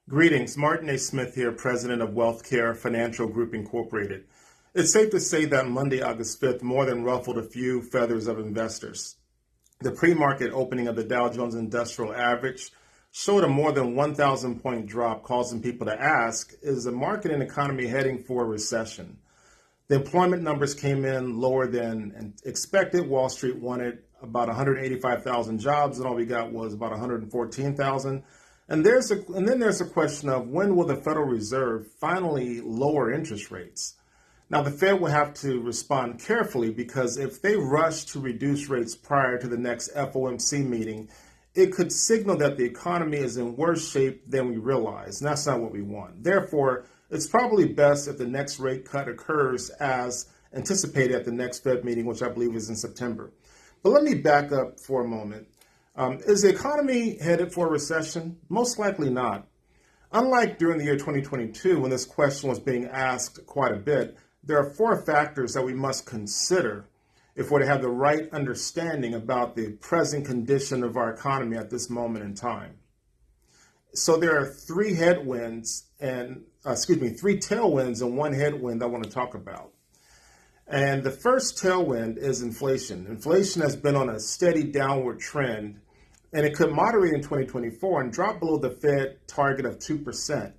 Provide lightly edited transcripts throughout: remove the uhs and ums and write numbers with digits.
Greetings, Martin A. Smith here, President of WealthCare Financial Group Incorporated. It's safe to say that Monday, August 5th, more than ruffled a few feathers of investors. The pre-market opening of the Dow Jones Industrial Average showed a more than 1,000 point drop, causing people to ask, is the market and economy heading for a recession? The employment numbers came in lower than expected. Wall Street wanted about 185,000 jobs, and all we got was about 114,000. And then there's a question of when will the Federal Reserve finally lower interest rates? Now, the Fed will have to respond carefully because if they rush to reduce rates prior to the next FOMC meeting, it could signal that the economy is in worse shape than we realize. And that's not what we want. Therefore, it's probably best if the next rate cut occurs as anticipated at the next Fed meeting, which I believe is in September. But let me back up for a moment. Is the economy headed for a recession? Most likely not. Unlike during the year 2022, when this question was being asked quite a bit, there are four factors that we must consider if we're to have the right understanding about the present condition of our economy at this moment in time. So there are three tailwinds and one headwind I want to talk about. And the first tailwind is inflation. Inflation has been on a steady downward trend, and it could moderate in 2024 and drop below the Fed target of 2%.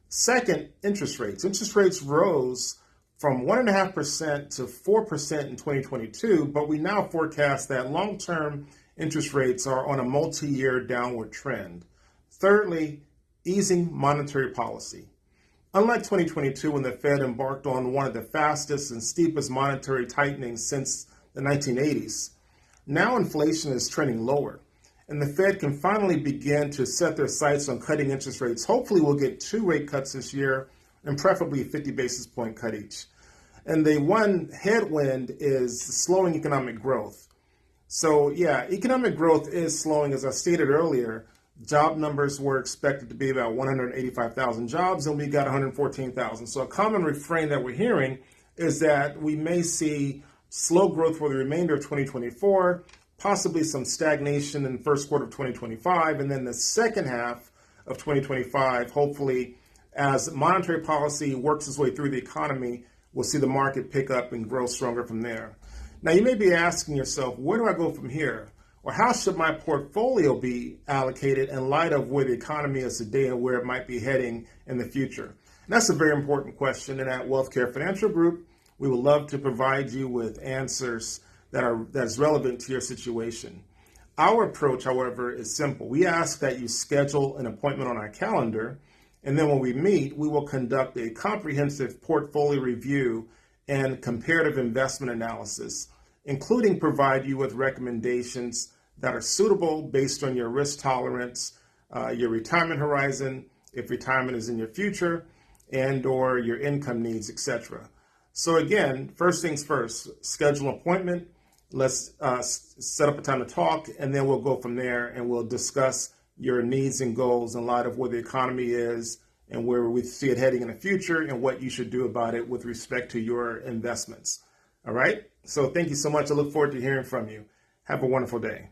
Second, interest rates. Interest rates rose from 1.5% to 4% in 2022, but we now forecast that long-term interest rates are on a multi-year downward trend. Thirdly, easing monetary policy. Unlike 2022, when the Fed embarked on one of the fastest and steepest monetary tightenings since the 1980s, now inflation is trending lower, and the Fed can finally begin to set their sights on cutting interest rates. Hopefully, we'll get 2 rate cuts this year, and preferably a 50 basis point cut each. And the one headwind is slowing economic growth. So yeah, economic growth is slowing. As I stated earlier, job numbers were expected to be about 185,000 jobs, and we got 114,000. So a common refrain that we're hearing is that we may see slow growth for the remainder of 2024, possibly some stagnation in the first quarter of 2025, and then the second half of 2025, hopefully, as monetary policy works its way through the economy, we'll see the market pick up and grow stronger from there. Now, you may be asking yourself, where do I go from here? Or how should my portfolio be allocated in light of where the economy is today and where it might be heading in the future? And that's a very important question. And at WealthCare Financial Group, we would love to provide you with answers that's relevant to your situation. Our approach, however, is simple. We ask that you schedule an appointment on our calendar, and then when we meet, we will conduct a comprehensive portfolio review and comparative investment analysis, including provide you with recommendations that are suitable based on your risk tolerance, your retirement horizon, if retirement is in your future, and or your income needs, etc. So again, first things first, schedule an appointment. Let's set up a time to talk, and then we'll go from there and we'll discuss your needs and goals in light of where the economy is and where we see it heading in the future and what you should do about it with respect to your investments. All right? So thank you so much. I look forward to hearing from you. Have a wonderful day.